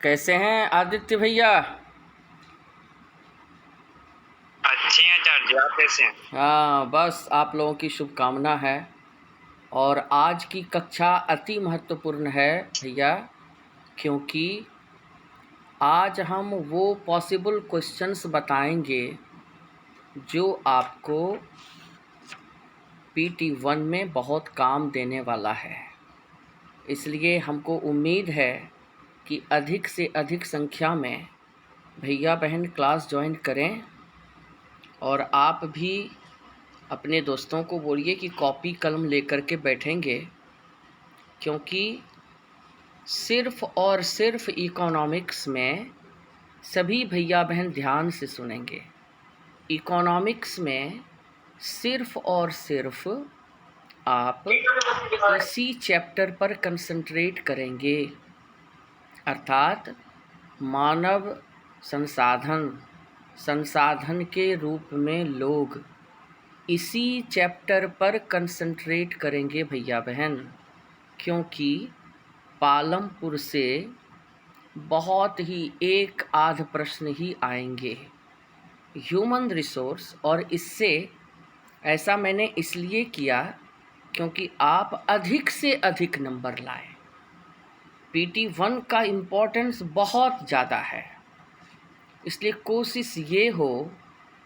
कैसे हैं आदित्य भैया? अच्छे हैं चार जी, आप कैसे हैं? हाँ, बस आप लोगों की शुभकामना है। और आज की कक्षा अति महत्वपूर्ण है भैया, क्योंकि आज हम वो पॉसिबल क्वेश्चंस बताएंगे जो आपको PT1 में बहुत काम देने वाला है। इसलिए हमको उम्मीद है कि अधिक से अधिक संख्या में भैया बहन क्लास ज्वाइन करें। और आप भी अपने दोस्तों को बोलिए कि कॉपी कलम लेकर के बैठेंगे, क्योंकि सिर्फ़ और सिर्फ इकोनॉमिक्स में सभी भैया बहन ध्यान से सुनेंगे। इकोनॉमिक्स में सिर्फ़ और सिर्फ आप इसी चैप्टर पर कंसंट्रेट करेंगे, अर्थात मानव संसाधन, संसाधन के रूप में लोग, इसी चैप्टर पर कंसंट्रेट करेंगे भैया बहन। क्योंकि पालमपुर से बहुत ही एक आध प्रश्न ही आएंगे ह्यूमन रिसोर्स, और इससे ऐसा मैंने इसलिए किया क्योंकि आप अधिक से अधिक नंबर लाएं। PT1 का इम्पोर्टेंस बहुत ज़्यादा है, इसलिए कोशिश ये हो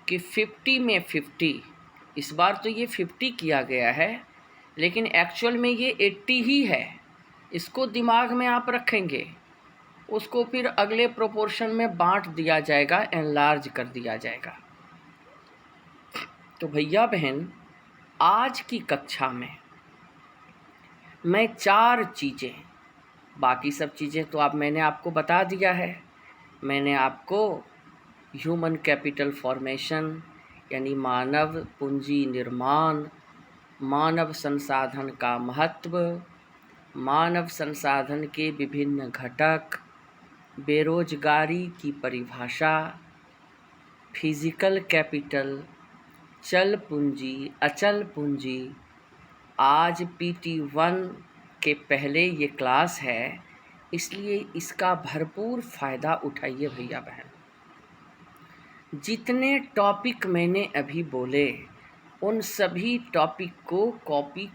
कि 50 में 50। इस बार तो ये 50 किया गया है, लेकिन एक्चुअल में ये 80 ही है। इसको दिमाग में आप रखेंगे, उसको फिर अगले प्रोपोर्शन में बांट दिया जाएगा, एनलार्ज कर दिया जाएगा। तो भैया बहन, आज की कक्षा में मैं 4 चीज़ें, बाकी सब चीज़ें तो अब मैंने आपको बता दिया है। मैंने आपको ह्यूमन कैपिटल फॉर्मेशन यानी मानव पूंजी निर्माण, मानव संसाधन का महत्व, मानव संसाधन के विभिन्न घटक, बेरोजगारी की परिभाषा, फिजिकल कैपिटल, चल पूंजी, अचल पूंजी। आज PT1 के पहले ये क्लास है, इसलिए इसका भरपूर फ़ायदा उठाइए भैया बहन। जितने टॉपिक मैंने अभी बोले, उन सभी टॉपिक को कॉपी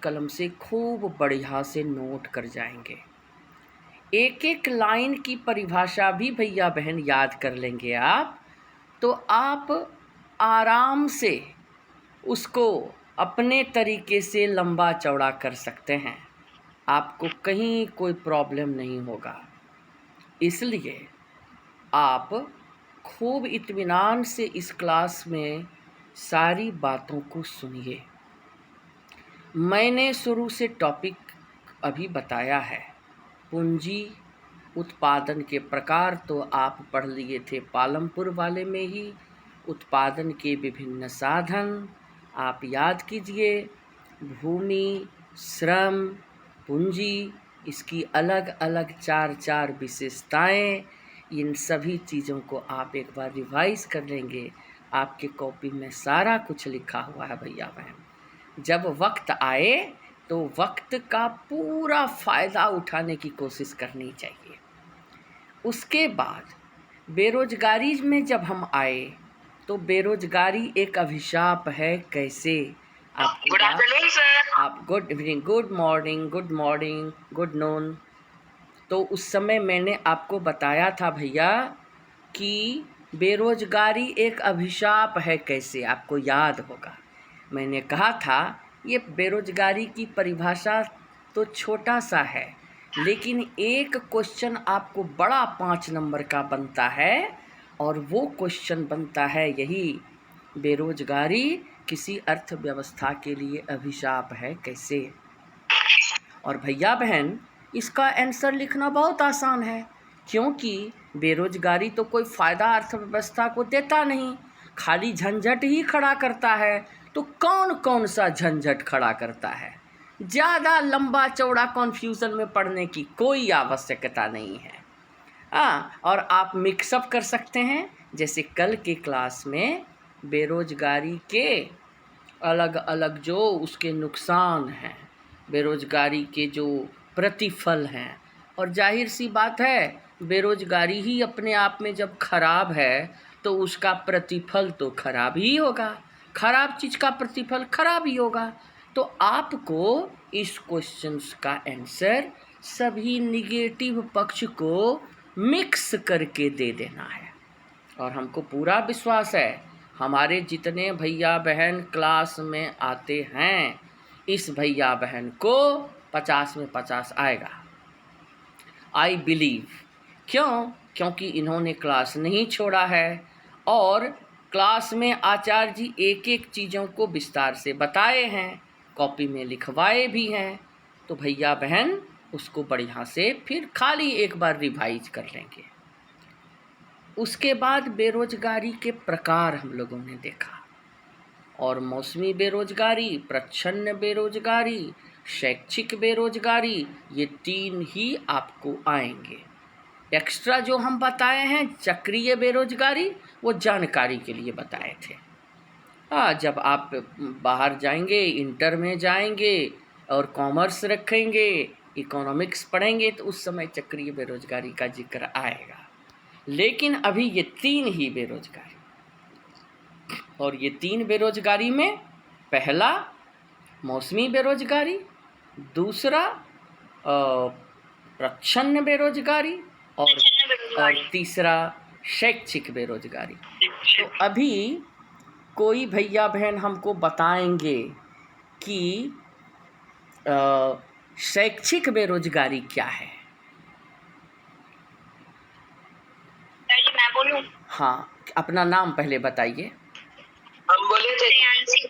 कलम से खूब बढ़िया से नोट कर जाएंगे। एक एक लाइन की परिभाषा भी भैया बहन याद कर लेंगे आप, तो आप आराम से उसको अपने तरीके से लंबा चौड़ा कर सकते हैं। आपको कहीं कोई प्रॉब्लम नहीं होगा। इसलिए आप खूब इत्मीनान से इस क्लास में सारी बातों को सुनिए। मैंने शुरू से टॉपिक अभी बताया है। पूंजी उत्पादन के प्रकार तो आप पढ़ लिए थे पालमपुर वाले में ही। उत्पादन के विभिन्न साधन आप याद कीजिए। भूमि, श्रम, पूंजी, इसकी अलग अलग 4 विशेषताएं। इन सभी चीज़ों को आप एक बार रिवाइज कर लेंगे। आपके कॉपी में सारा कुछ लिखा हुआ है भैया बहन। जब वक्त आए तो वक्त का पूरा फ़ायदा उठाने की कोशिश करनी चाहिए। उसके बाद बेरोजगारी में जब हम आए, तो बेरोजगारी एक अभिशाप है कैसे। Good afternoon sir. आप good evening, good morning, good morning, good noon. तो उस समय मैंने आपको बताया था भैया कि बेरोजगारी एक अभिशाप है कैसे, आपको याद होगा। मैंने कहा था ये बेरोजगारी की परिभाषा तो छोटा सा है, लेकिन एक क्वेश्चन आपको बड़ा 5 नंबर का बनता है, और वो क्वेश्चन बनता है यही, बेरोजगारी किसी अर्थव्यवस्था के लिए अभिशाप है कैसे। और भैया बहन, इसका आंसर लिखना बहुत आसान है, क्योंकि बेरोजगारी तो कोई फ़ायदा अर्थव्यवस्था को देता नहीं, खाली झंझट ही खड़ा करता है। तो कौन कौन सा झंझट खड़ा करता है? ज़्यादा लंबा चौड़ा कन्फ्यूज़न में पढ़ने की कोई आवश्यकता नहीं है। और आप मिक्सअप कर सकते हैं, जैसे कल के क्लास में बेरोजगारी के अलग अलग जो उसके नुकसान हैं, बेरोजगारी के जो प्रतिफल हैं, और जाहिर सी बात है, बेरोजगारी ही अपने आप में जब खराब है तो उसका प्रतिफल तो खराब ही होगा, खराब चीज़ का प्रतिफल खराब ही होगा। तो आपको इस क्वेश्चंस का आंसर सभी निगेटिव पक्ष को मिक्स करके दे देना है। और हमको पूरा विश्वास है हमारे जितने भैया बहन क्लास में आते हैं, इस भैया बहन को 50 में 50 आएगा। I believe. क्यों? क्योंकि इन्होंने क्लास नहीं छोड़ा है और क्लास में आचार्य जी एक एक चीज़ों को विस्तार से बताए हैं, कॉपी में लिखवाए भी हैं। तो भैया बहन उसको बढ़िया से फिर खाली एक बार रिवाइज कर लेंगे। उसके बाद बेरोजगारी के प्रकार हम लोगों ने देखा, और मौसमी बेरोजगारी, प्रच्छन्न बेरोजगारी, शैक्षिक बेरोजगारी, ये 3 ही आपको आएंगे। एक्स्ट्रा जो हम बताए हैं चक्रीय बेरोजगारी, वो जानकारी के लिए बताए थे। जब आप बाहर जाएंगे, इंटर में जाएंगे और कॉमर्स रखेंगे, इकोनॉमिक्स पढ़ेंगे, तो उस समय चक्रीय बेरोजगारी का जिक्र आएगा। लेकिन अभी ये 3 ही बेरोजगारी, और ये 3 बेरोजगारी में पहला मौसमी बेरोजगारी, दूसरा प्रच्छन्न बेरोजगारी और तीसरा शैक्षिक बेरोजगारी। तो अभी कोई भैया बहन हमको बताएंगे कि शैक्षिक बेरोजगारी क्या है? मैं बोलूं? हाँ, अपना नाम पहले बताइए। हम बोले थे श्रेयांशी।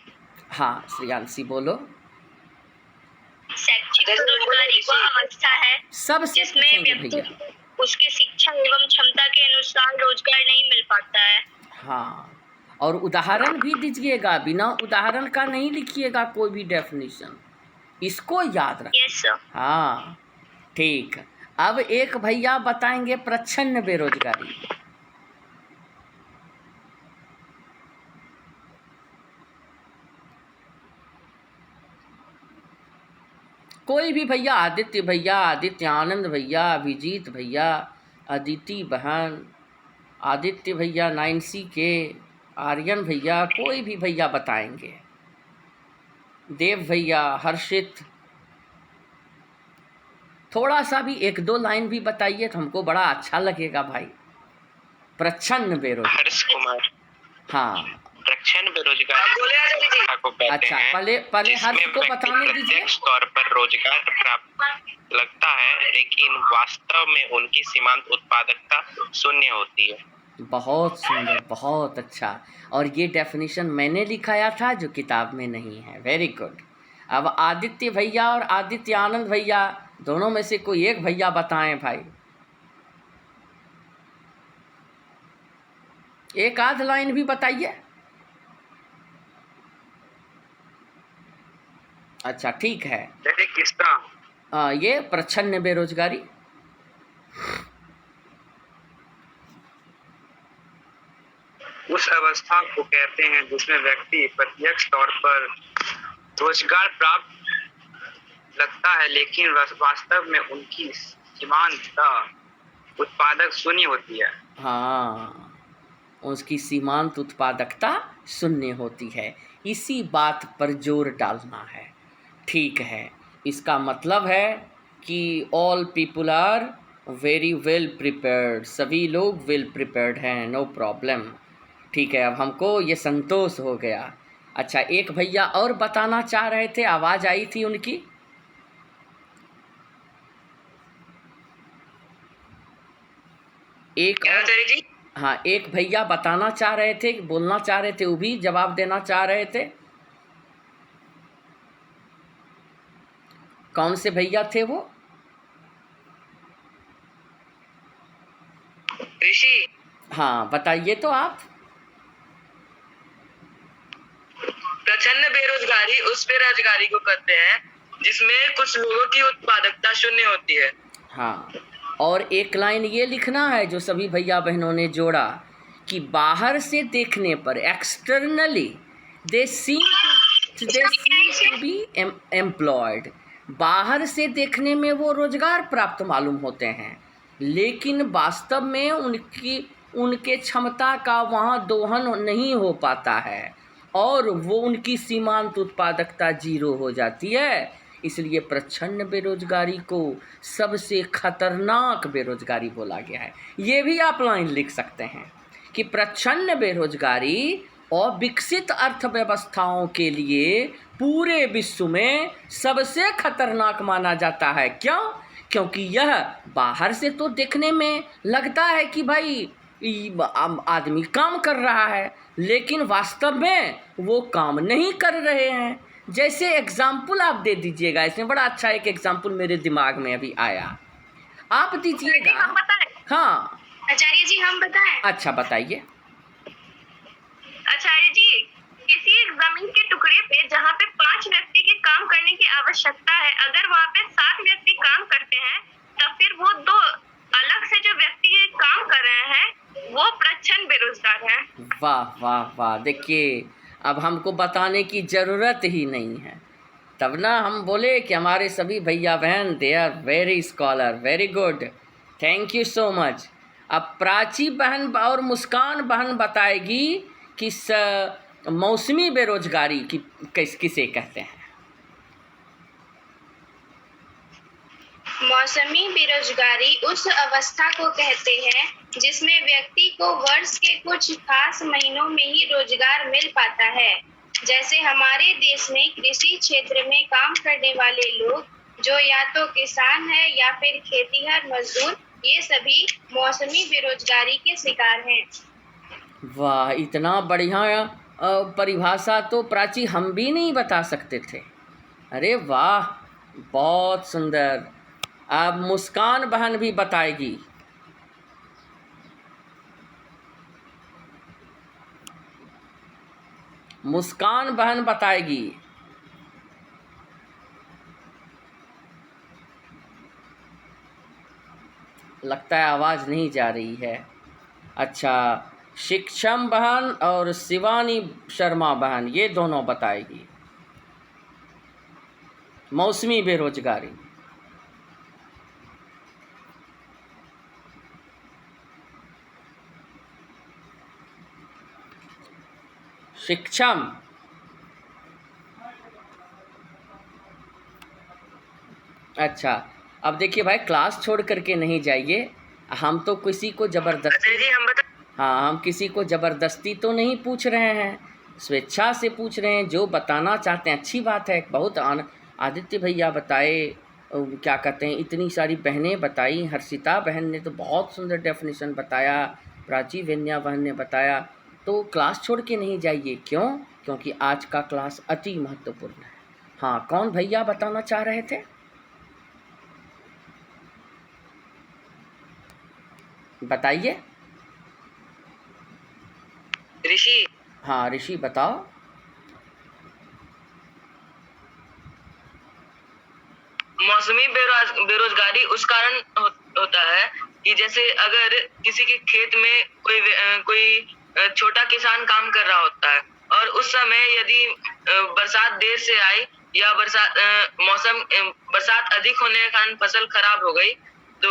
हाँ, श्रेयांशी बोलो। शैक्षिक बेरोजगारी वह अवस्था है सबसे जिसमें व्यक्ति उसके शिक्षा एवं क्षमता के अनुसार रोजगार नहीं मिल पाता है। हाँ, और उदाहरण भी दीजिएगा, बिना उदाहरण का नहीं लिखिएगा कोई भी डेफिनेशन, इसको याद रखिए। Yes sir. हाँ, ठीक। अब एक भैया बताएंगे प्रच्छन्न बेरोजगारी। कोई भी भैया, आदित्य भैया, आदित्य आनंद भैया, अभिजीत भैया, अदिति बहन, आदित्य भैया, 9C के, आर्यन भैया, कोई भी भैया बताएंगे, देव भैया, हर्षित, थोड़ा सा भी 1-2 लाइन भी बताइए तो हमको बड़ा अच्छा लगेगा भाई। प्रच्छन्न बेरोजगारी। हर्ष कुमार। हाँ, प्रच्छन्न बेरोजगारी को कहते अच्छा, हैं पहले हर्ष को बताने दीजिए। प्रत्यक्ष तौर पर रोजगार प्राप्त लगता है, लेकिन वास्तव में उनकी सीमांत उत्पादकता शून्य होती है। बहुत सुंदर, बहुत अच्छा। और ये डेफिनेशन मैंने लिखाया था जो किताब में नहीं है। Very good. अब आदित्य भैया और आदित्य आनंद भैया दोनों में से कोई एक भैया बताएं भाई, एक आध लाइन भी बताइए। अच्छा, ठीक है। किसका? ये प्रच्छन्न बेरोजगारी। उस अवस्था को कहते हैं जिसमें व्यक्ति प्रत्यक्ष तौर पर रोजगार प्राप्त लगता है, लेकिन वास्तव में उनकी सीमांत उत्पादक शून्य होती है। हाँ, उसकी सीमांत उत्पादकता शून्य होती है। इसी बात पर जोर डालना है। ठीक है, इसका मतलब है कि all people are very well prepared, सभी लोग वेल प्रिपेयर्ड हैं, नो प्रॉब्लम। ठीक है, अब हमको ये संतोष हो गया। अच्छा, एक भैया और बताना चाह रहे थे, आवाज़ आई थी उनकी। एक और, हाँ, एक भैया बताना चाह रहे थे, बोलना चाह रहे थे, वो भी जवाब देना चाह रहे थे। कौन से भैया थे वो? ऋषि। हाँ, बताइए तो आप। प्रच्छन्न बेरोजगारी उस बेरोजगारी को कहते हैं जिसमें कुछ लोगों की उत्पादकता शून्य होती है। हाँ, और एक लाइन ये लिखना है जो सभी भैया बहनों ने जोड़ा कि बाहर से देखने पर, externally they seem to be employed, बाहर से देखने में वो रोजगार प्राप्त मालूम होते हैं, लेकिन वास्तव में उनके क्षमता का वहाँ दोहन नहीं हो पाता है और वो उनकी सीमांत उत्पादकता जीरो हो जाती है। इसलिए प्रच्छन्न बेरोजगारी को सबसे खतरनाक बेरोजगारी बोला गया है। ये भी आप लाइन लिख सकते हैं कि प्रच्छन्न बेरोजगारी और विकसित अर्थव्यवस्थाओं के लिए पूरे विश्व में सबसे खतरनाक माना जाता है। क्यों? क्योंकि यह बाहर से तो देखने में लगता है कि भाई आदमी काम कर रहा है, लेकिन वास्तव में वो काम नहीं कर रहे हैं। जैसे एग्जाम्पल आप दे दीजिएगा, इसमें बड़ा अच्छा एक एग्जाम्पल मेरे दिमाग में अभी आया, आप दीजिएगा। हम बताएं? हाँ आचार्य जी हम बताएं? अच्छा बताइए। आचार्य जी, किसी एक जमीन के टुकड़े पे जहाँ पे 5 व्यक्ति के काम करने की आवश्यकता है, अगर वहाँ पे 7 व्यक्ति काम करते हैं, तब फिर वो 2 अलग से जो व्यक्ति काम कर रहे हैं वो प्रच्छन्न बेरोजगार हैं। वाह वाह वाह, देखिए अब हमको बताने की ज़रूरत ही नहीं है, तब ना हम बोले कि हमारे सभी भैया बहन they are very scholar, very good, thank you so much. अब प्राची बहन और मुस्कान बहन बताएगी कि मौसमी बेरोजगारी किसे कहते हैं। मौसमी बेरोजगारी उस अवस्था को कहते हैं जिसमें व्यक्ति को वर्ष के कुछ खास महीनों में ही रोजगार मिल पाता है। जैसे हमारे देश में कृषि क्षेत्र में काम करने वाले लोग, जो या तो किसान है या फिर खेतीहर मजदूर, ये सभी मौसमी बेरोजगारी के शिकार हैं। वाह, इतना बढ़िया परिभाषा तो प्राची हम भी नहीं बता सकते थे। अरे वाह, बहुत सुंदर। अब मुस्कान बहन भी बताएगी। मुस्कान बहन बताएगी। लगता है आवाज़ नहीं जा रही है। अच्छा, शिक्षम बहन और शिवानी शर्मा बहन, ये दोनों बताएगी मौसमी बेरोजगारी। शिक्षम, अच्छा अब देखिए भाई, क्लास छोड़ करके नहीं जाइए। हम तो किसी को जबरदस्ती, हाँ, हम किसी को ज़बरदस्ती तो नहीं पूछ रहे हैं, स्वेच्छा से पूछ रहे हैं। जो बताना चाहते हैं अच्छी बात है। बहुत आदित्य भैया बताए, क्या कहते हैं, इतनी सारी बहनें बताई। हर्षिता बहन ने तो बहुत सुंदर डेफिनेशन बताया, प्राची वेन्या बहन ने बताया। तो क्लास छोड़ के नहीं जाइए। क्यों? क्योंकि आज का क्लास अति महत्वपूर्ण है। हाँ, कौन भैया बताना चाह रहे थे? बताइए। ऋषि। हाँ ऋषि, बताओ। मौसमी बेरोजगारी उस कारण होता है कि जैसे अगर किसी के खेत में कोई छोटा किसान काम कर रहा होता है और उस समय यदि बरसात देर से आई या बरसात अधिक होने के कारण फसल खराब हो गई, तो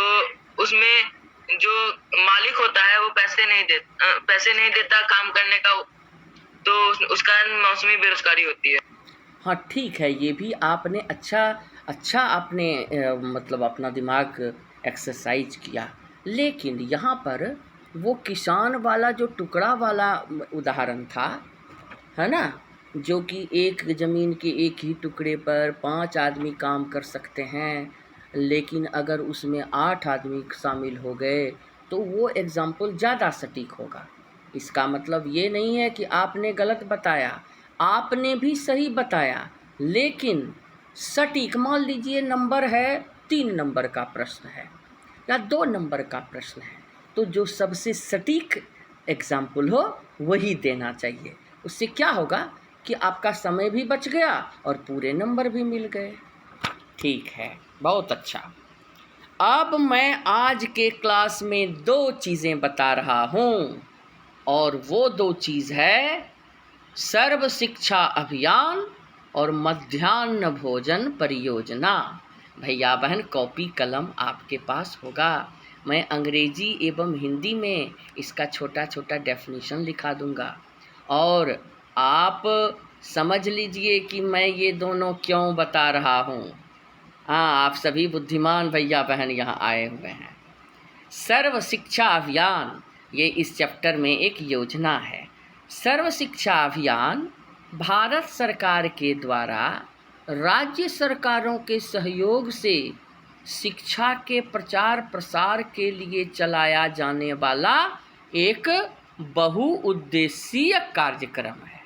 उसमें जो मालिक होता है वो पैसे नहीं देता काम करने का, तो उस कारण मौसमी बेरोजगारी होती है। हाँ ठीक है, ये भी आपने अच्छा आपने मतलब अपना दिमाग एक्सरसाइज किया। लेकिन यहाँ पर वो किसान वाला जो टुकड़ा वाला उदाहरण था, है ना, जो कि एक ज़मीन के एक ही टुकड़े पर 5 आदमी काम कर सकते हैं, लेकिन अगर उसमें 8 आदमी शामिल हो गए तो वो एग्ज़ाम्पल ज़्यादा सटीक होगा। इसका मतलब ये नहीं है कि आपने गलत बताया, आपने भी सही बताया, लेकिन सटीक। मान लीजिए नंबर है 3 नंबर का प्रश्न है या 2 नंबर का प्रश्न है, तो जो सबसे सटीक एग्ज़ाम्पल हो वही देना चाहिए। उससे क्या होगा कि आपका समय भी बच गया और पूरे नंबर भी मिल गए। ठीक है, बहुत अच्छा। अब मैं आज के क्लास में 2 चीज़ें बता रहा हूँ, और वो 2 चीज़ है सर्व शिक्षा अभियान और मध्याह्न भोजन परियोजना। भैया बहन कॉपी कलम आपके पास होगा। मैं अंग्रेजी एवं हिंदी में इसका छोटा छोटा डेफिनेशन लिखा दूंगा और आप समझ लीजिए कि मैं ये दोनों क्यों बता रहा हूँ। हाँ, आप सभी बुद्धिमान भैया बहन यहाँ आए हुए हैं। सर्व शिक्षा अभियान ये इस चैप्टर में एक योजना है। सर्व शिक्षा अभियान भारत सरकार के द्वारा राज्य सरकारों के सहयोग से शिक्षा के प्रचार प्रसार के लिए चलाया जाने वाला एक बहुउद्देशीय कार्यक्रम है।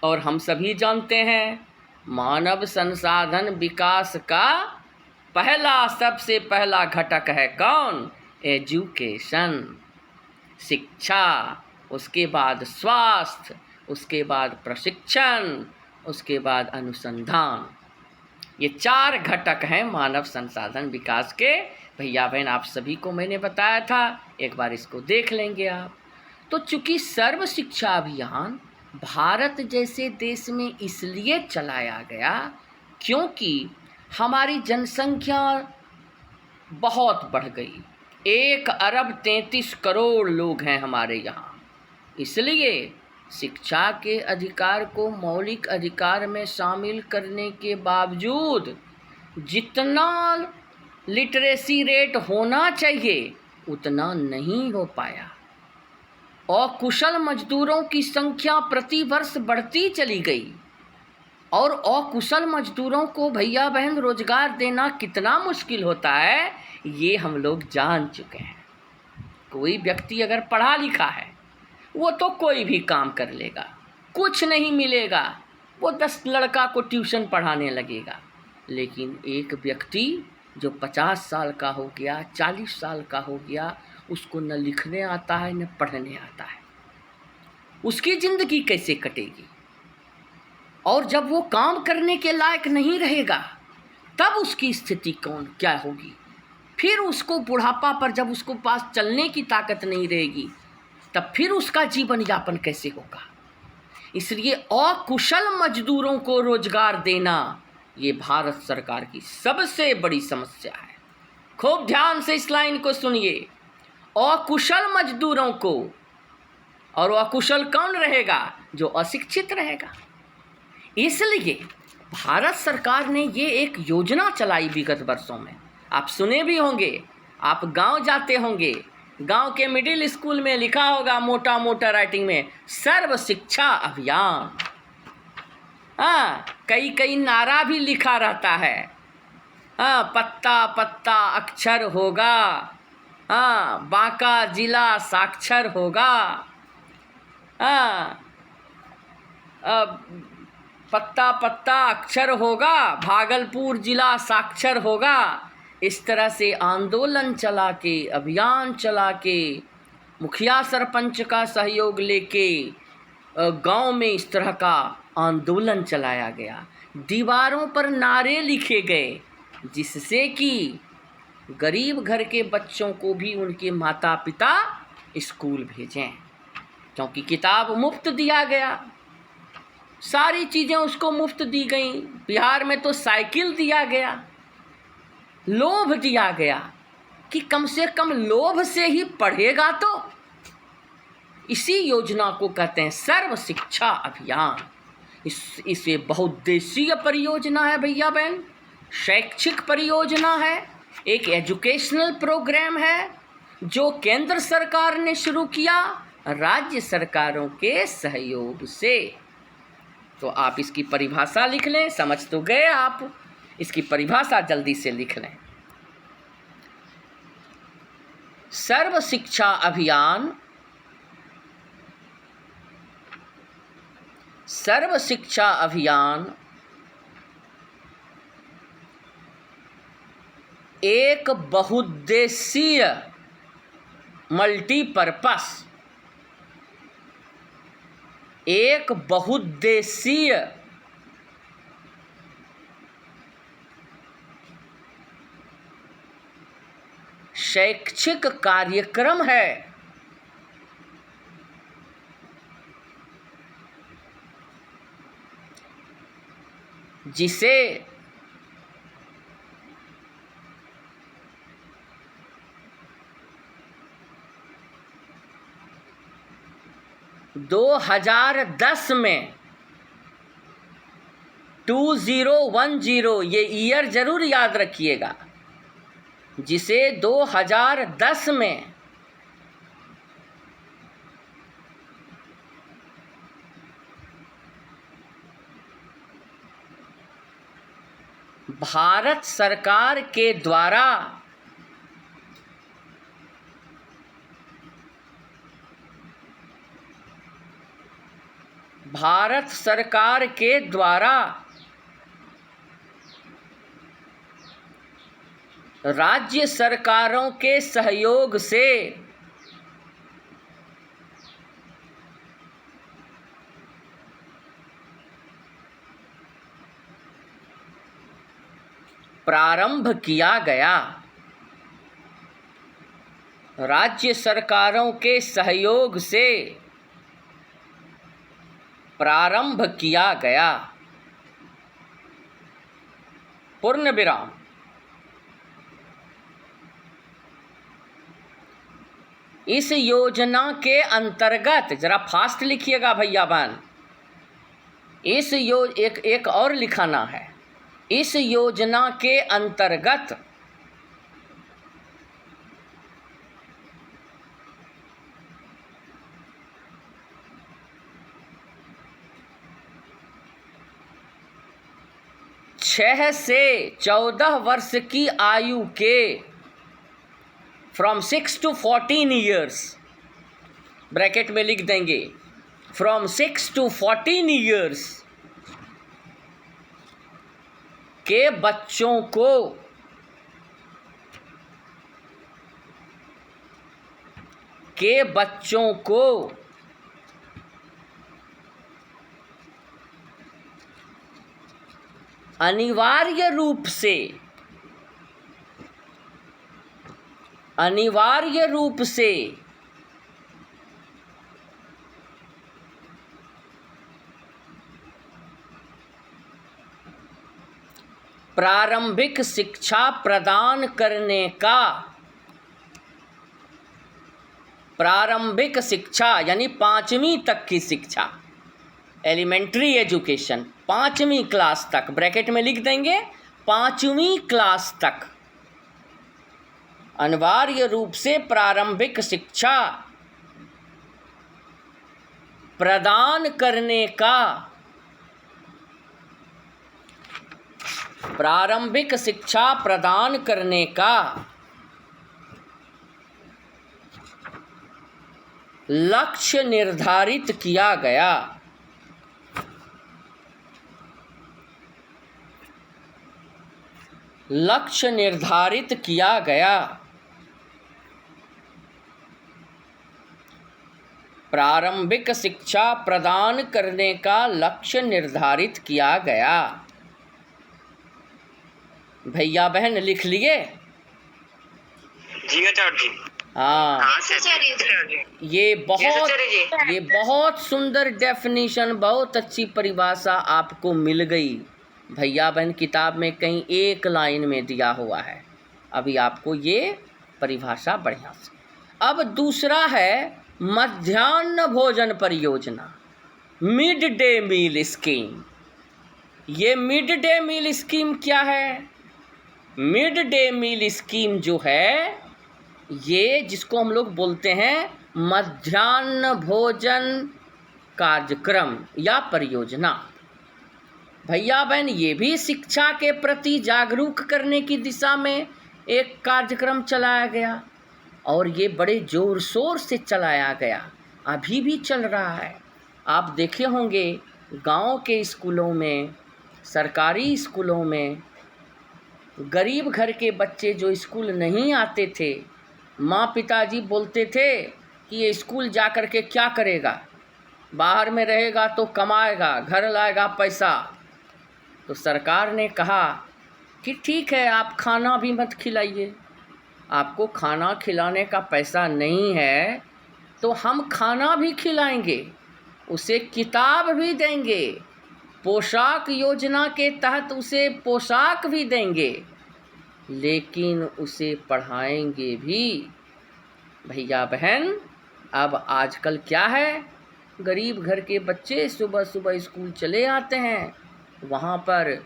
और हम सभी जानते हैं मानव संसाधन विकास का सबसे पहला घटक है कौन? एजुकेशन, शिक्षा, उसके बाद स्वास्थ्य, उसके बाद प्रशिक्षण, उसके बाद अनुसंधान। ये 4 घटक हैं मानव संसाधन विकास के। भैया बहन आप सभी को मैंने बताया था, एक बार इसको देख लेंगे आप। तो चूंकि सर्व शिक्षा अभियान भारत जैसे देश में इसलिए चलाया गया क्योंकि हमारी जनसंख्या बहुत बढ़ गई। 1 अरब 33 करोड़ लोग हैं हमारे यहाँ। इसलिए शिक्षा के अधिकार को मौलिक अधिकार में शामिल करने के बावजूद जितना लिटरेसी रेट होना चाहिए उतना नहीं हो पाया। अकुशल मजदूरों की संख्या प्रति वर्ष बढ़ती चली गई और अकुशल मजदूरों को भैया बहन रोजगार देना कितना मुश्किल होता है ये हम लोग जान चुके हैं। कोई व्यक्ति अगर पढ़ा लिखा है वो तो कोई भी काम कर लेगा, कुछ नहीं मिलेगा, वो 10 लड़का को ट्यूशन पढ़ाने लगेगा। लेकिन एक व्यक्ति जो 50 साल का हो गया, 40 साल का हो गया, उसको न लिखने आता है न पढ़ने आता है, उसकी ज़िंदगी कैसे कटेगी? और जब वो काम करने के लायक नहीं रहेगा तब उसकी स्थिति क्या होगी? फिर उसको बुढ़ापा पर जब उसको पास चलने की ताकत नहीं रहेगी तब फिर उसका जीवन यापन कैसे होगा? इसलिए अकुशल मजदूरों को रोजगार देना ये भारत सरकार की सबसे बड़ी समस्या है। खूब ध्यान से इस लाइन को सुनिए। अकुशल मजदूरों को, और अकुशल कौन रहेगा? जो अशिक्षित रहेगा। इसलिए भारत सरकार ने ये एक योजना चलाई विगत वर्षों में। आप सुने भी होंगे, आप गांव जाते होंगे, गांव के मिडिल स्कूल में लिखा होगा मोटा मोटा राइटिंग में सर्व शिक्षा अभियान। हाँ, कई नारा भी लिखा रहता है। हाँ, पत्ता पत्ता अक्षर होगा, हाँ, बांका जिला साक्षर होगा, हाँ, पत्ता पत्ता अक्षर होगा, भागलपुर जिला साक्षर होगा। इस तरह से आंदोलन चला के, अभियान चला के, मुखिया सरपंच का सहयोग लेके गांव में इस तरह का आंदोलन चलाया गया। दीवारों पर नारे लिखे गए जिससे कि गरीब घर के बच्चों को भी उनके माता पिता स्कूल भेजें, क्योंकि किताब मुफ्त दिया गया, सारी चीज़ें उसको मुफ्त दी गई। बिहार में तो साइकिल दिया गया, लोभ दिया गया कि कम से कम लोभ से ही पढ़ेगा। तो इसी योजना को कहते हैं सर्व शिक्षा अभियान। इसे बहुउद्देशीय परियोजना है भैया बहन, शैक्षिक परियोजना है, एक एजुकेशनल प्रोग्राम है जो केंद्र सरकार ने शुरू किया राज्य सरकारों के सहयोग से। तो आप इसकी परिभाषा लिख लें, समझ तो गए आप, इसकी परिभाषा जल्दी से लिख लें। सर्व शिक्षा अभियान, सर्व शिक्षा अभियान एक बहुउद्देशीय मल्टीपर्पस, एक बहुउद्देशीय शैक्षिक कार्यक्रम है जिसे दो 2010 में 2010, ये ईयर जरूर याद रखिएगा, जिसे 2010 में भारत सरकार के द्वारा राज्य सरकारों के सहयोग से प्रारंभ किया गया। राज्य सरकारों के सहयोग से प्रारंभ किया गया। पूर्ण विराम। इस योजना के अंतर्गत, जरा फास्ट लिखिएगा भैया बहन, एक और लिखाना है। इस योजना के अंतर्गत छह से 14 वर्ष की आयु के, फ्रॉम 6 to 14 ईयर्स, ब्रैकेट में लिख देंगे, फ्रॉम 6 to 14 ईयर्स के बच्चों को अनिवार्य रूप से प्रारंभिक शिक्षा प्रदान करने का, प्रारंभिक शिक्षा यानी 5वीं तक की शिक्षा, एलिमेंट्री एजुकेशन, 5वीं क्लास तक, ब्रैकेट में लिख देंगे 5वीं क्लास तक अनिवार्य रूप से प्रारंभिक शिक्षा प्रदान करने का, प्रारंभिक शिक्षा प्रदान करने का लक्ष्य निर्धारित किया गया। लक्ष्य निर्धारित किया गया। प्रारंभिक शिक्षा प्रदान करने का लक्ष्य निर्धारित किया गया। भैया बहन लिख लिए? जी आचार्य जी। हाँ, ये ये बहुत सुंदर डेफिनेशन, बहुत अच्छी परिभाषा आपको मिल गई। भैया बहन किताब में कहीं एक लाइन में दिया हुआ है, अभी आपको ये परिभाषा बढ़िया से। अब दूसरा है मध्याह्न भोजन परियोजना, मिड डे मील स्कीम। ये मिड डे मील स्कीम क्या है? मिड डे मील स्कीम जो है, ये जिसको हम लोग बोलते हैं मध्याह्न भोजन कार्यक्रम या परियोजना। भैया बहन, ये भी शिक्षा के प्रति जागरूक करने की दिशा में एक कार्यक्रम चलाया गया, और ये बड़े ज़ोर शोर से चलाया गया, अभी भी चल रहा है। आप देखे होंगे गांव के स्कूलों में, सरकारी स्कूलों में, गरीब घर के बच्चे जो स्कूल नहीं आते थे, माँ पिताजी बोलते थे कि ये स्कूल जा कर के क्या करेगा, बाहर में रहेगा तो कमाएगा, घर लाएगा पैसा। तो सरकार ने कहा कि ठीक है, आप खाना भी मत खिलाइए, आपको खाना खिलाने का पैसा नहीं है तो हम खाना भी खिलाएंगे, उसे किताब भी देंगे, पोशाक योजना के तहत उसे पोशाक भी देंगे, लेकिन उसे पढ़ाएंगे भी। भैया बहन, अब आजकल क्या है, गरीब घर के बच्चे सुबह सुबह स्कूल चले आते हैं, वहाँ पर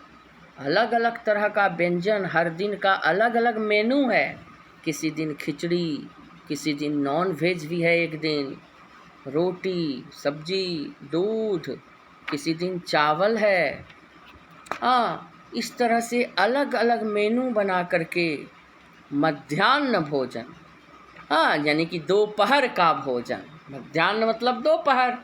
अलग अलग तरह का व्यंजन, हर दिन का अलग अलग मेनू है। किसी दिन खिचड़ी, किसी दिन नॉन वेज भी है, एक दिन रोटी सब्जी दूध, किसी दिन चावल है। इस तरह से अलग अलग मेनू बना करके मध्याह्न भोजन, यानी कि दोपहर का भोजन, मध्याह्न मतलब दोपहर,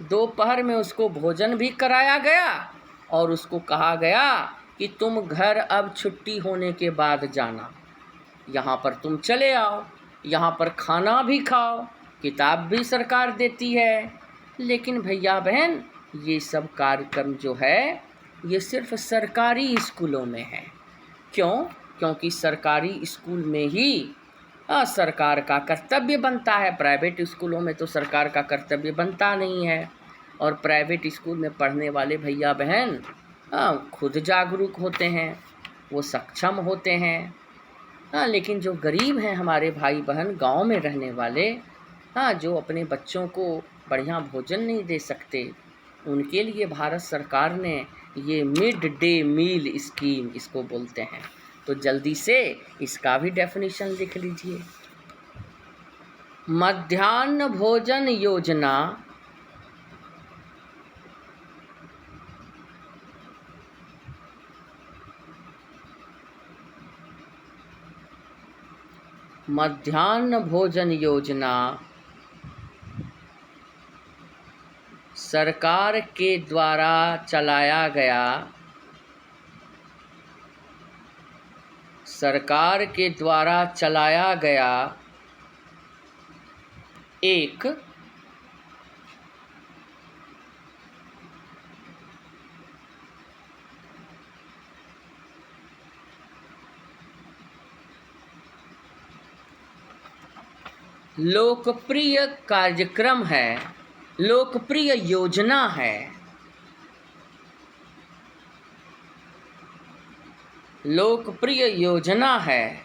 दोपहर में उसको भोजन भी कराया गया और उसको कहा गया कि तुम घर अब छुट्टी होने के बाद जाना, यहाँ पर तुम चले आओ, यहाँ पर खाना भी खाओ, किताब भी सरकार देती है। लेकिन भैया बहन, ये सब कार्यक्रम जो है ये सिर्फ सरकारी स्कूलों में है। क्यों? क्योंकि सरकारी स्कूल में ही सरकार का कर्तव्य बनता है। प्राइवेट स्कूलों में तो सरकार का कर्तव्य बनता नहीं है। और प्राइवेट स्कूल में पढ़ने वाले भैया बहन खुद जागरूक होते हैं, वो सक्षम होते हैं। लेकिन जो गरीब हैं हमारे भाई बहन, गांव में रहने वाले, जो अपने बच्चों को बढ़िया भोजन नहीं दे सकते, उनके लिए भारत सरकार ने ये मिड डे मील स्कीम इसको बोलते हैं। तो जल्दी से इसका भी डेफिनेशन लिख लीजिए। मध्याह्न भोजन योजना मध्याह्न भोजन योजना सरकार के द्वारा चलाया गया, सरकार के द्वारा चलाया गया एक लोकप्रिय कार्यक्रम है, लोकप्रिय योजना है। लोकप्रिय योजना है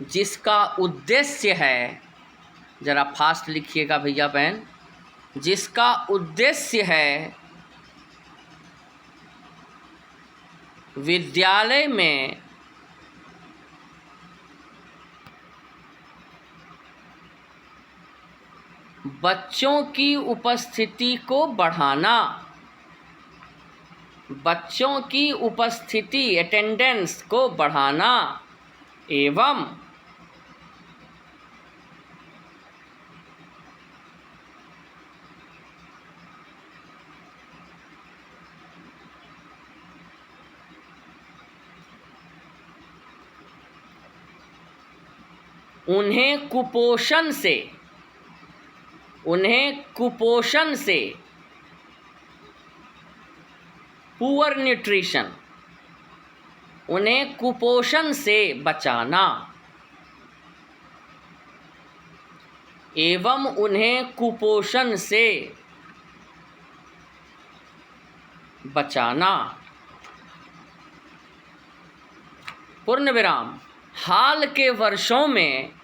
जिसका उद्देश्य है, ज़रा फास्ट लिखिएगा भैया बहन, जिसका उद्देश्य है विद्यालय में बच्चों की उपस्थिति को बढ़ाना, बच्चों की उपस्थिति अटेंडेंस को बढ़ाना एवं उन्हें कुपोषण से पुअर न्यूट्रिशन, उन्हें कुपोषण से बचाना एवं उन्हें कुपोषण से बचाना। पूर्ण विराम। हाल के वर्षों में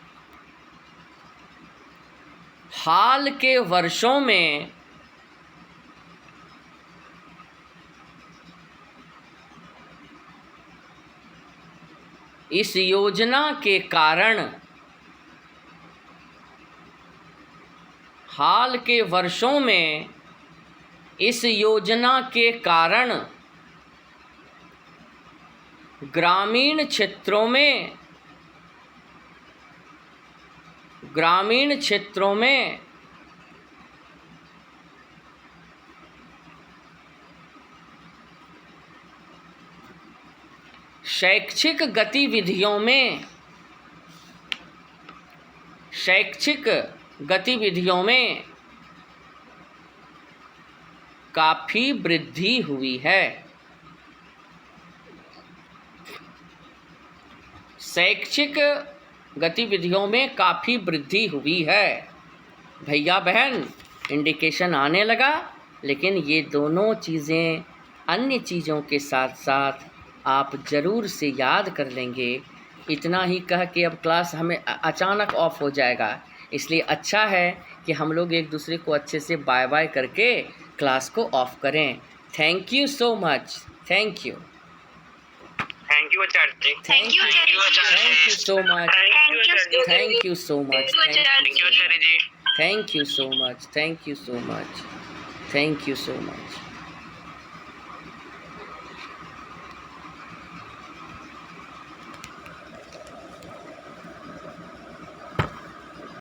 इस योजना के कारण, हाल के वर्षों में इस योजना के कारण ग्रामीण क्षेत्रों में शैक्षिक गतिविधियों में काफ़ी वृद्धि हुई है। शैक्षिक गतिविधियों में काफ़ी वृद्धि हुई है। भैया बहन, इंडिकेशन आने लगा लेकिन ये दोनों चीज़ें अन्य चीज़ों के साथ साथ आप ज़रूर से याद कर लेंगे। इतना ही कह के अब क्लास हमें अचानक ऑफ हो जाएगा, इसलिए अच्छा है कि हम लोग एक दूसरे को अच्छे से बाय बाय करके क्लास को ऑफ करें। Thank you so much. Thank you. Thank you Acharya ji. Thank you, thank you so much. Thank you so much. Thank you Acharya ji. Thank you so much. Thank you so much. Thank you so much.